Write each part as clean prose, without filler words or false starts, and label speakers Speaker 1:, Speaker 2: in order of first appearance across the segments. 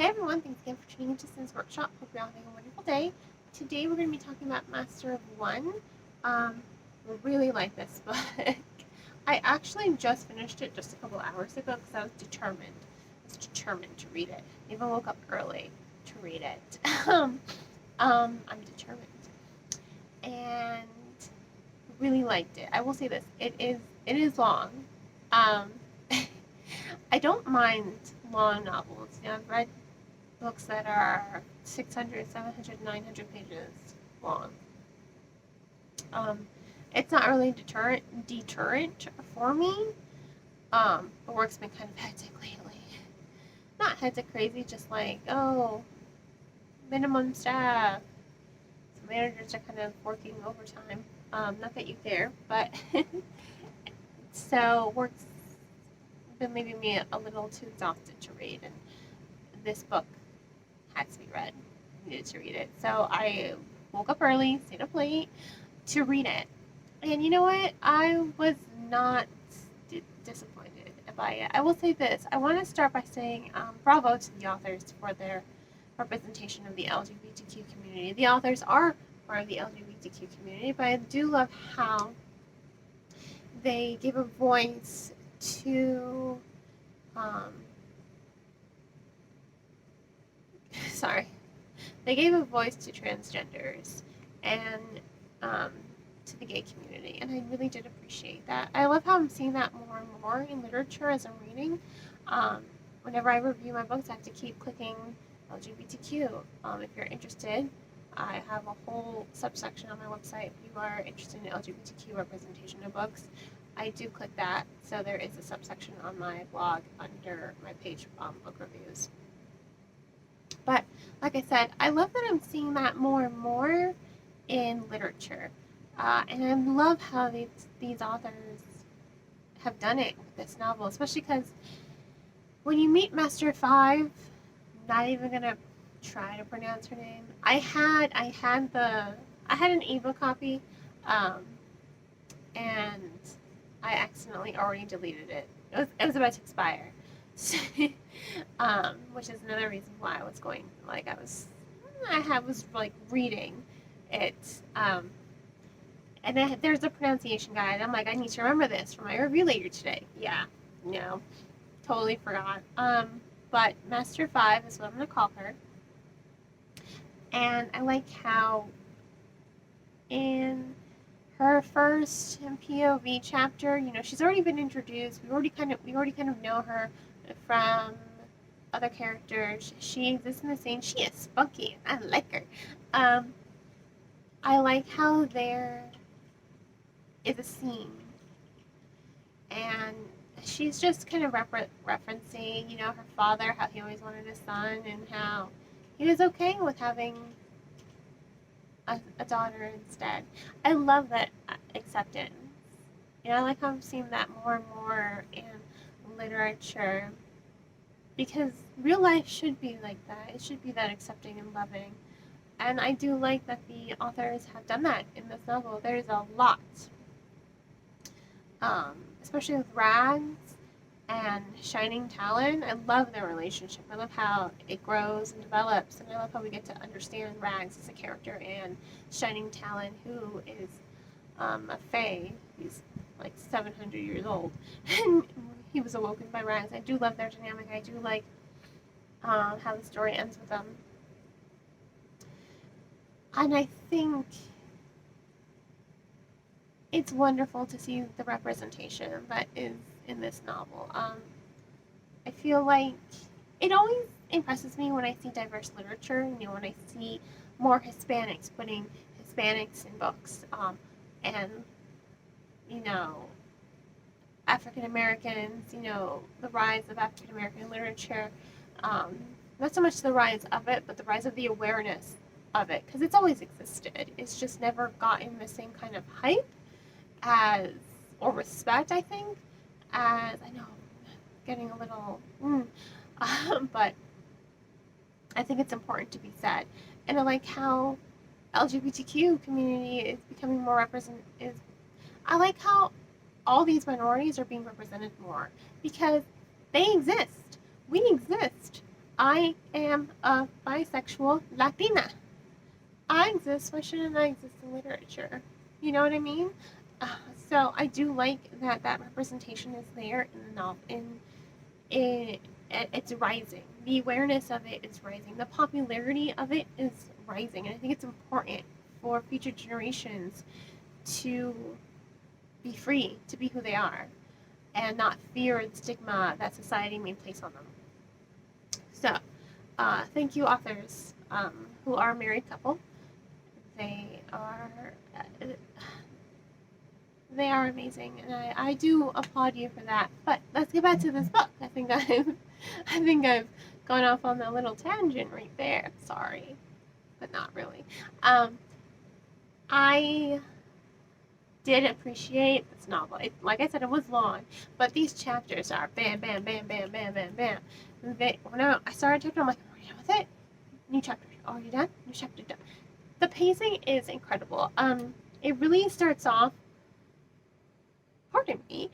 Speaker 1: Hey everyone, thanks again for tuning into this workshop. Hope you're all having a wonderful day. Today we're going to be talking about Master of One. I really like this book. I actually just finished it just a couple hours ago because I was determined. I was determined to read it. I even woke up early to read it. I'm determined. And really liked it. I will say this, it is long. Um, I don't mind long novels. I've read books that are 600, 700, 900 pages long. It's not really deterrent for me. The work's been kind of hectic lately. Not hectic crazy, just like, minimum staff. So managers are kind of working overtime. Not that you care, but so work's been leaving me a little too exhausted to read, and this book had to be read. I needed to read it. So I woke up early, stayed up late to read it. And you know what? I was not disappointed by it. I will say this. I want to start by saying bravo to the authors for their representation of the LGBTQ community. The authors are part of the LGBTQ community, but I do love how they give a voice to they gave a voice to transgenders and to the gay community, and I really did appreciate that. I love how I'm seeing that more and more in literature as I'm reading. Whenever I review my books, I have to keep clicking LGBTQ. If you're interested, I have a whole subsection on my website. If you are interested in LGBTQ representation of books, I do click that. So there is a subsection on my blog under my page book reviews. But like I said, I love that I'm seeing that more and more in literature. And I love how these authors have done it with this novel, especially because when you meet Master 5, I'm not even gonna try to pronounce her name. I had an ebook copy, and I accidentally already deleted it. It was about to expire. Which is another reason why I was going, like, I was reading it, and then there's a pronunciation guide. I'm like, I need to remember this for my review later today. Yeah, no, totally forgot. But Master 5 is what I'm going to call her, and I like how in her first POV chapter, she's already been introduced. We already kind of know her from other characters. She exists in the scene. She is spunky. I like her. I like how there is a scene, and she's just kind of referencing, her father, how he always wanted a son, and how he was okay with having a daughter instead. I love that acceptance. I like how I'm seeing that more and more in literature, because real life should be like that. It should be that accepting and loving. And I do like that the authors have done that in this novel. There's a lot. Especially with Rags and Shining Talon. I love their relationship. I love how it grows and develops, and I love how we get to understand Rags as a character and Shining Talon, who is a fae. He's like 700 years old, and he was awoken by Rags. I do love their dynamic. I do like how the story ends with them. And I think it's wonderful to see the representation that is in this novel. I feel like it always impresses me when I see diverse literature, when I see more Hispanics putting Hispanics in books, and, African Americans, the rise of African American literature. Not so much the rise of it, but the rise of the awareness of it, because it's always existed. It's just never gotten the same kind of hype or respect, I think, as, I know, getting a little, but I think it's important to be said. And I like how LGBTQ community is becoming more represented. I like how all these minorities are being represented more, because they exist. We exist. I am a bisexual Latina. I exist. Why shouldn't I exist in literature? You know what I mean? Uh, so I do like that representation is there in the novel. In it's rising. The awareness of it is rising. The popularity of it is rising, and I think it's important for future generations to be free, to be who they are, and not fear the stigma that society may place on them. So, thank you, authors who are a married couple. They are uh, they are amazing, and I do applaud you for that. But let's get back to this book. I think I've gone off on a little tangent right there. Sorry, but not really. I did appreciate this novel. Like I said, it was long, but these chapters are bam, bam, bam, bam, bam, bam, bam. When I started chapter, I'm like, are you done with it? New chapter. Oh, are you done? New chapter done. The pacing is incredible. It really starts off. Pardon me.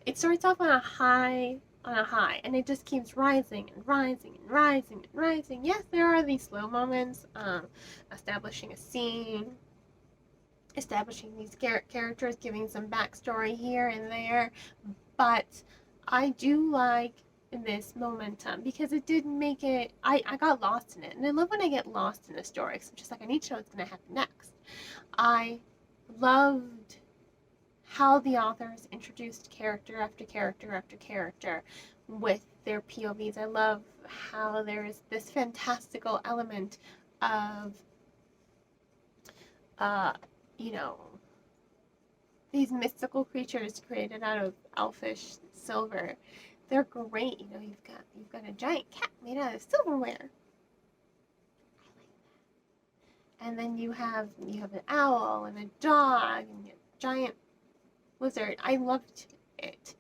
Speaker 1: It starts off on a high, and it just keeps rising and rising and rising and rising. Yes, there are these slow moments, establishing a scene, establishing these characters, giving some backstory here and there, but I do like this momentum because it did make it. I got lost in it, and I love when I get lost in a story because I'm just like, I need to know what's going to happen next. I loved how the authors introduced character after character after character with their POVs. I love how there's this fantastical element of, uh, you know, these mystical creatures created out of elfish silver. They're great. You know, you've got a giant cat made out of silverware. And then you have an owl and a dog and a giant lizard. I loved it.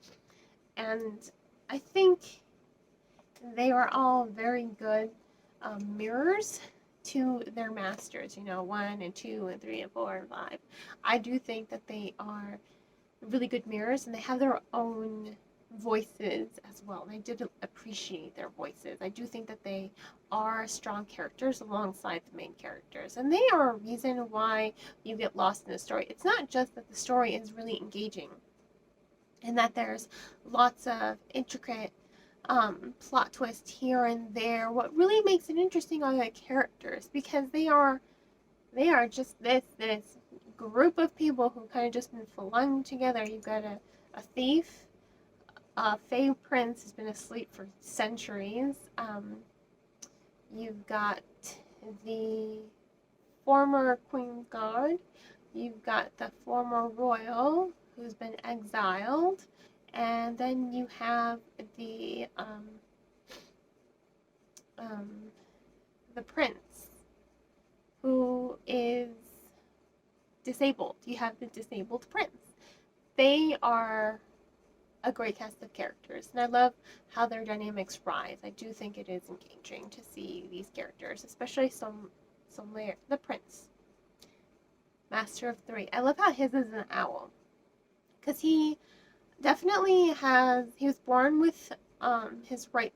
Speaker 1: And I think they were all very good mirrors to their masters, you know, 1 and 2 and 3 and 4 and 5. I do think that they are really good mirrors, and they have their own voices as well. And I did appreciate their voices. I do think that they are strong characters alongside the main characters, and they are a reason why you get lost in the story. It's not just that the story is really engaging and that there's lots of intricate plot twists here and there. What really makes it interesting are the characters, because they are just this group of people who kind of just been flung together. You've got a thief, a fae prince who's been asleep for centuries. You've got the former queen guard. You've got the former royal who's been exiled, and then you have the prince who is disabled. You have the disabled prince. They are a great cast of characters, and I love how their dynamics rise. I do think it is engaging to see these characters, especially the prince, master of 3. I love how his is an owl, because he definitely he was born with his right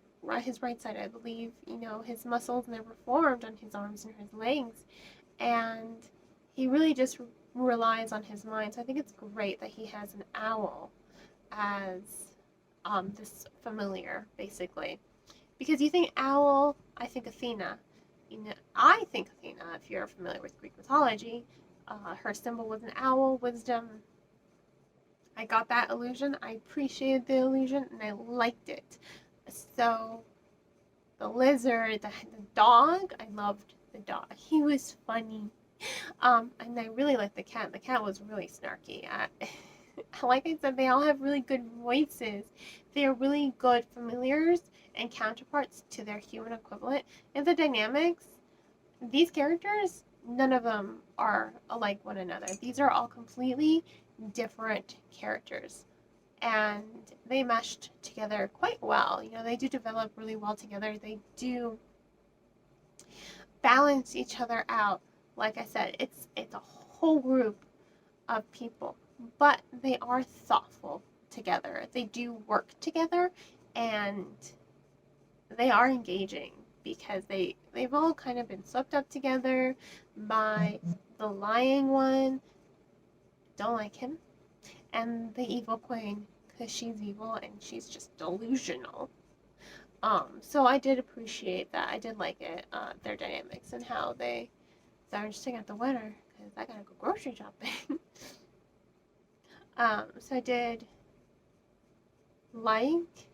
Speaker 1: side, I believe. You know, his muscles never formed on his arms and his legs, and he really just relies on his mind. So I think it's great that he has an owl as this familiar, basically. Because you think owl, I think Athena. You know, I think Athena, if you're familiar with Greek mythology, her symbol was an owl, wisdom. I got that illusion. I appreciated the illusion, and I liked it. So the lizard, the dog, I loved the dog. He was funny. And I really liked the cat. The cat was really snarky. Like I said, they all have really good voices. They are really good familiars and counterparts to their human equivalent. And the dynamics, these characters, none of them are alike one another. These are all completely different characters, and they meshed together quite well. You know, they do develop really well together. They do balance each other out. Like I said, it's a whole group of people, but they are thoughtful together. They do work together, and they are engaging because they've all kind of been swept up together by the lying one, don't like him, and the evil queen because she's evil and she's just delusional. So I did appreciate that. I did like it, their dynamics and how they. So I'm just taking out the winner because I gotta go grocery shopping. So I did like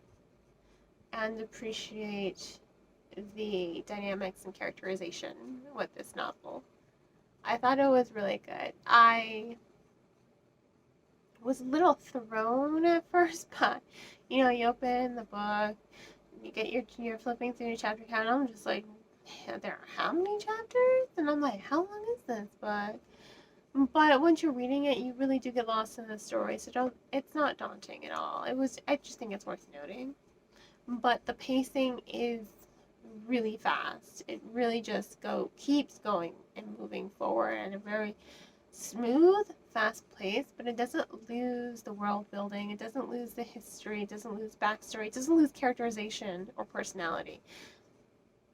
Speaker 1: and appreciate the dynamics and characterization with this novel. I thought it was really good. I was a little thrown at first, but you open the book, you get you're flipping through your chapter count. I'm just like, there are how many chapters? And I'm like, how long is this book? But once you're reading it, you really do get lost in the story. So it's not daunting at all. I just think it's worth noting. But the pacing is really fast. It really just keeps going and moving forward at a very smooth, fast pace, but it doesn't lose the world building. It doesn't lose the history. It doesn't lose backstory. It doesn't lose characterization or personality.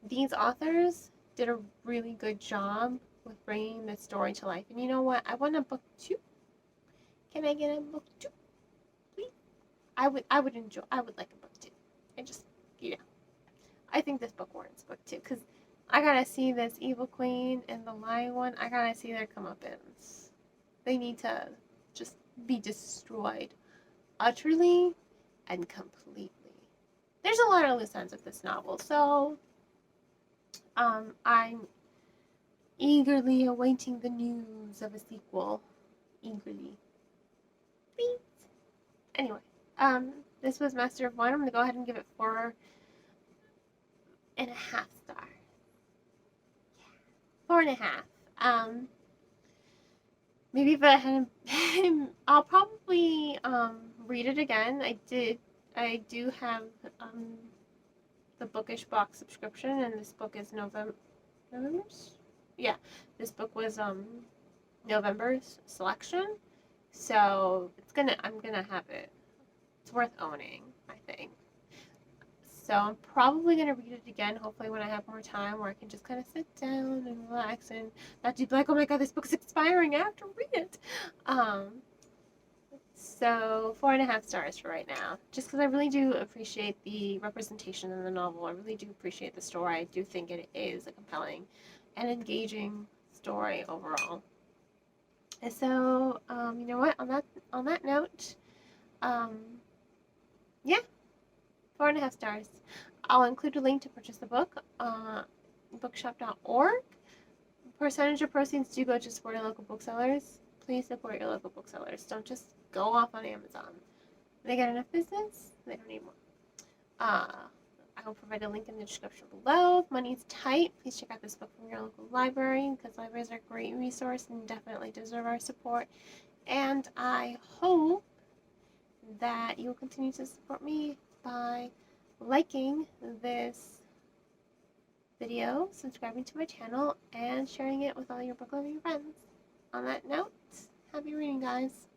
Speaker 1: These authors did a really good job with bringing this story to life. And you know what? I want a book 2. Can I get a book 2, please? I would like a book 2. I just, I think this book warrants book 2 because I gotta see this evil queen and the lying one. I gotta see their comeuppance. They need to just be destroyed utterly and completely. There's a lot of loose ends with this novel, so I'm eagerly awaiting the news of a sequel. Eagerly. Please. Anyway, this was Master of One. I'm gonna go ahead and give it 4.5 stars. 4.5. Maybe if I hadn't, I'll probably read it again. I do have the Bookish box subscription, and this book is November's? Yeah, this book was November's selection, so I'm gonna have it. It's worth owning, I think. So I'm probably gonna read it again, hopefully when I have more time, where I can just kind of sit down and relax and not be like, oh my god, this book's expiring, I have to read it. So 4.5 stars for right now, just because I really do appreciate the representation in the novel. I really do appreciate the story. I do think it is a compelling and engaging story overall. And so, you know what? On that note, yeah, 4.5 stars. I'll include a link to purchase the book, bookshop.org. Percentage of proceeds do go to support your local booksellers. Please support your local booksellers. Don't just go off on Amazon. They get enough business, they don't need more. I will provide a link in the description below. If money's tight, please check out this book from your local library, because libraries are a great resource and definitely deserve our support. And I hope that you will continue to support me by liking this video, subscribing to my channel, and sharing it with all your book loving friends. On that note, happy reading, guys.